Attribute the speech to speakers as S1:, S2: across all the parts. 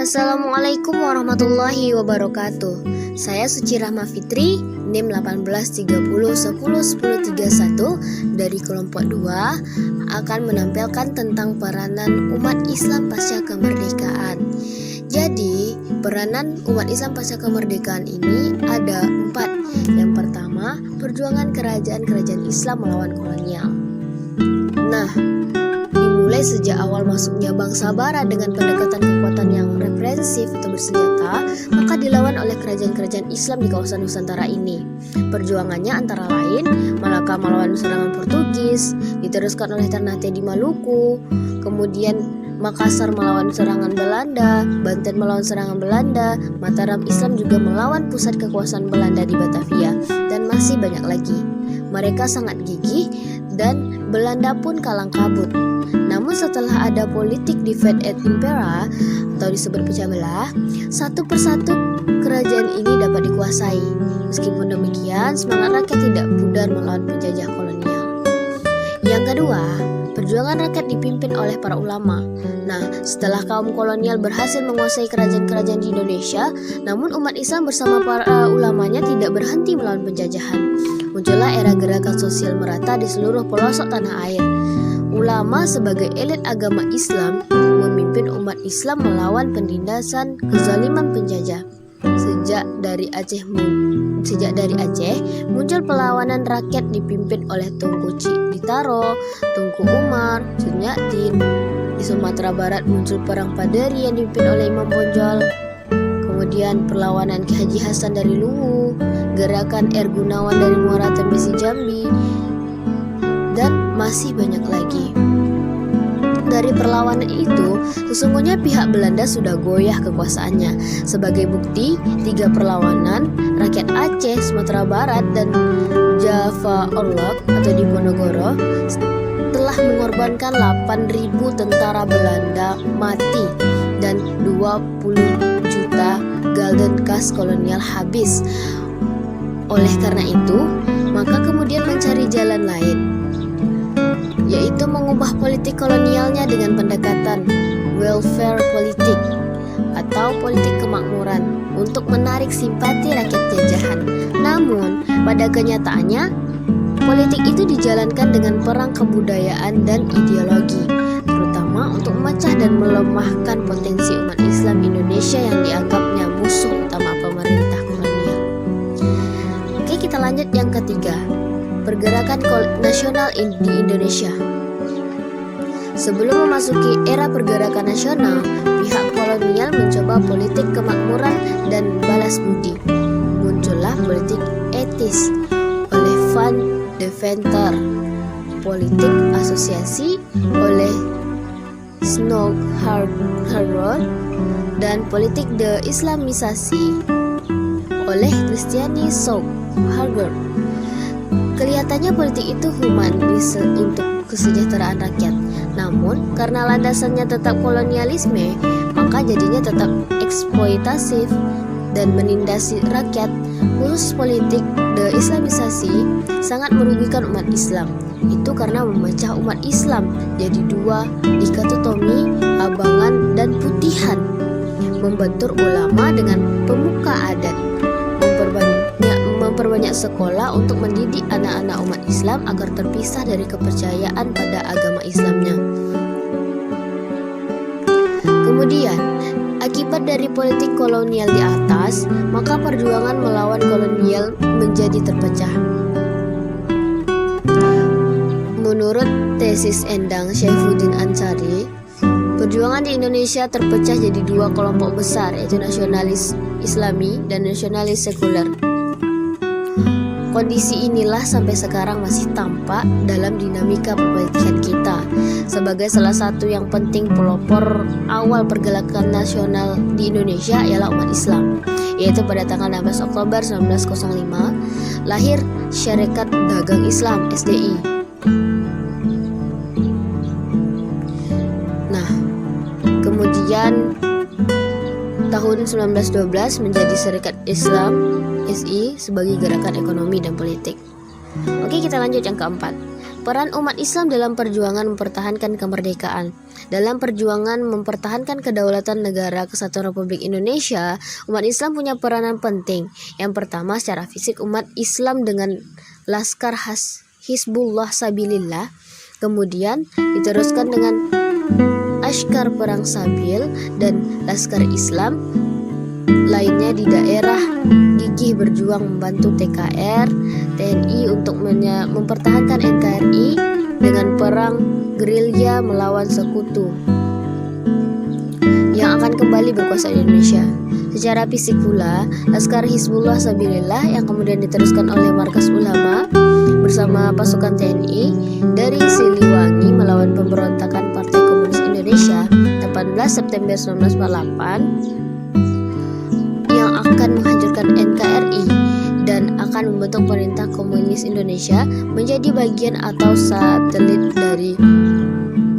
S1: Assalamualaikum warahmatullahi wabarakatuh. Saya Suci Rahma Fitri, NIM 1830101031 dari kelompok 2 akan menampilkan tentang peranan umat Islam pasca kemerdekaan. Jadi, peranan umat Islam pasca kemerdekaan ini ada 4. Yang pertama, perjuangan kerajaan-kerajaan Islam melawan kolonial. Nah, dimulai sejak awal masuknya bangsa Barat dengan pendekatan kekuatan yang represif atau bersenjata, maka dilawan oleh kerajaan-kerajaan Islam di kawasan Nusantara ini. Perjuangannya antara lain Malaka melawan serangan Portugis, diteruskan oleh Ternate di Maluku, kemudian Makassar melawan serangan Belanda, Banten melawan serangan Belanda, Mataram Islam juga melawan pusat kekuasaan Belanda di Batavia, dan masih banyak lagi. Mereka sangat gigih dan Belanda pun kalang kabut. Namun setelah ada politik divide et impera atau disebut pecah belah, satu persatu kerajaan ini dapat dikuasai. Meskipun demikian, semangat rakyat tidak pudar melawan penjajah kolonial. Yang kedua, perjuangan rakyat dipimpin oleh para ulama. Nah, setelah kaum kolonial berhasil menguasai kerajaan-kerajaan di Indonesia, namun umat Islam bersama para ulamanya tidak berhenti melawan penjajahan. Muncullah era gerakan sosial merata di seluruh pelosok tanah air. Ulama sebagai elit agama Islam memimpin umat Islam melawan penindasan kezaliman penjajah. Sejak dari Aceh muncul perlawanan rakyat dipimpin oleh Tunku Ditaro, Tunku Umar, Sunyatin. Di Sumatera Barat muncul perang Paderi yang dipimpin oleh Imam Bonjol. Kemudian perlawanan Ki Haji Hasan dari Luwu, gerakan R. Gunawan dari Muara Tembesi Jambi, dan masih banyak lagi. Dari perlawanan itu, sesungguhnya pihak Belanda sudah goyah kekuasaannya. Sebagai bukti, 3 perlawanan, rakyat Aceh, Sumatera Barat, dan Java Orlok atau Diponegoro telah mengorbankan 8.000 tentara Belanda mati dan 20 juta gulden kas kolonial habis. Oleh karena itu, maka kemudian mencari jalan lain, yaitu mengubah politik kolonialnya dengan pendekatan welfare politik atau politik kemakmuran untuk menarik simpati rakyat jajahan. Namun, pada kenyataannya, politik itu dijalankan dengan perang kebudayaan dan ideologi, terutama untuk memecah dan melemahkan potensi umat Islam Indonesia yang dianggapnya musuh utama pemerintah kolonial. Oke, kita lanjut yang ketiga. Pergerakan nasional di Indonesia. Sebelum memasuki era pergerakan nasional, pihak kolonial mencoba politik kemakmuran dan balas budi. Muncullah politik etis oleh Van Deventer, politik asosiasi oleh Snow-Harwood, dan politik de-islamisasi oleh Christiani Sogg-Harwood. Kelihatannya politik itu humanis untuk kesejahteraan rakyat. Namun, karena landasannya tetap kolonialisme, maka jadinya tetap eksploitatif dan menindasi rakyat. Khusus politik de-islamisasi sangat merugikan umat Islam. Itu karena memecah umat Islam jadi 2 dikotomi abangan dan putihan, membentur ulama dengan pemuka adat, memperbanyak sekolah untuk mendidik anak-anak umat Islam agar terpisah dari kepercayaan pada agama Islamnya. Kemudian, akibat dari politik kolonial di atas, maka perjuangan melawan kolonial menjadi terpecah. Menurut tesis Endang Syaifuddin Ansari, perjuangan di Indonesia terpecah jadi 2 kelompok besar, yaitu nasionalis Islami dan nasionalis sekuler. Kondisi inilah sampai sekarang masih tampak dalam dinamika perpolitikan kita. Sebagai salah satu yang penting pelopor awal pergerakan nasional di Indonesia ialah umat Islam, yaitu pada tanggal 16 Oktober 1905 lahir Syarikat Dagang Islam (SDI). Nah, kemudian tahun 1912 menjadi Syarikat Islam SI sebagai gerakan ekonomi dan politik. Oke, kita lanjut yang keempat. Peran umat Islam dalam perjuangan mempertahankan kemerdekaan. Dalam perjuangan mempertahankan kedaulatan negara Kesatuan Republik Indonesia, umat Islam punya peranan penting. Yang pertama, secara fisik umat Islam dengan Laskar Hizbullah Sabilillah, kemudian diteruskan dengan Askar Perang Sabil dan Laskar Islam lainnya di daerah gigih berjuang membantu TKR, TNI untuk mempertahankan NKRI dengan perang gerilya melawan sekutu yang akan kembali berkuasa di Indonesia. Secara fisik pula, Laskar Hizbullah Sabilillah yang kemudian diteruskan oleh Markas Ulama bersama pasukan TNI dari Siliwangi melawan pemberontakan Partai Komunis Indonesia 18 September 1948 yang akan menghancurkan NKRI dan akan membentuk Pemerintah Komunis Indonesia menjadi bagian atau satelit dari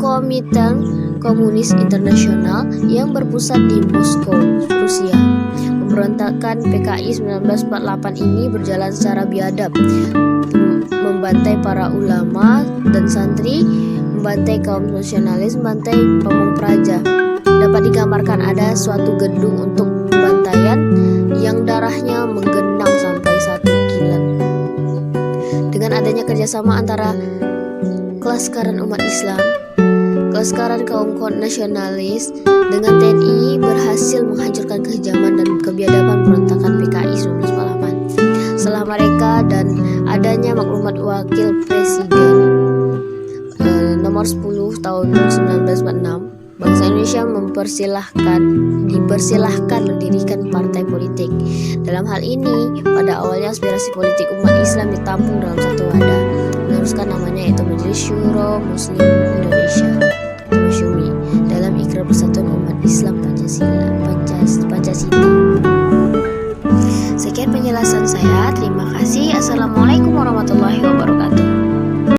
S1: Komitmen Komunis Internasional yang berpusat di Moskow, Rusia. Pemberontakan PKI 1948 ini berjalan secara biadab, membantai para ulama dan santri, membantai kaum nasionalis, membantai pamong praja. Dapat digambarkan ada suatu gedung untuk pembantaian yang darahnya menggenang sampai 1 kilat. Dengan adanya kerjasama antara Kelaskaran umat Islam, Kelaskaran kaum nasionalis dengan TNI berhasil menghancurkan kekejaman dan kebiadaban pemberontakan PKI 1948. Setelah mereka dan adanya maklumat Wakil Presiden nomor 10 tahun 1946, bangsa Indonesia dipersilahkan mendirikan partai politik. Dalam hal ini, pada awalnya aspirasi politik umat Islam ditampung dalam satu wadah, meneruskan namanya yaitu Majelis Syuro Muslim Indonesia atau Masyumi dalam Ikrar Persatuan Umat Islam Pancasila. Sekian penjelasan saya. Terima kasih. Assalamualaikum.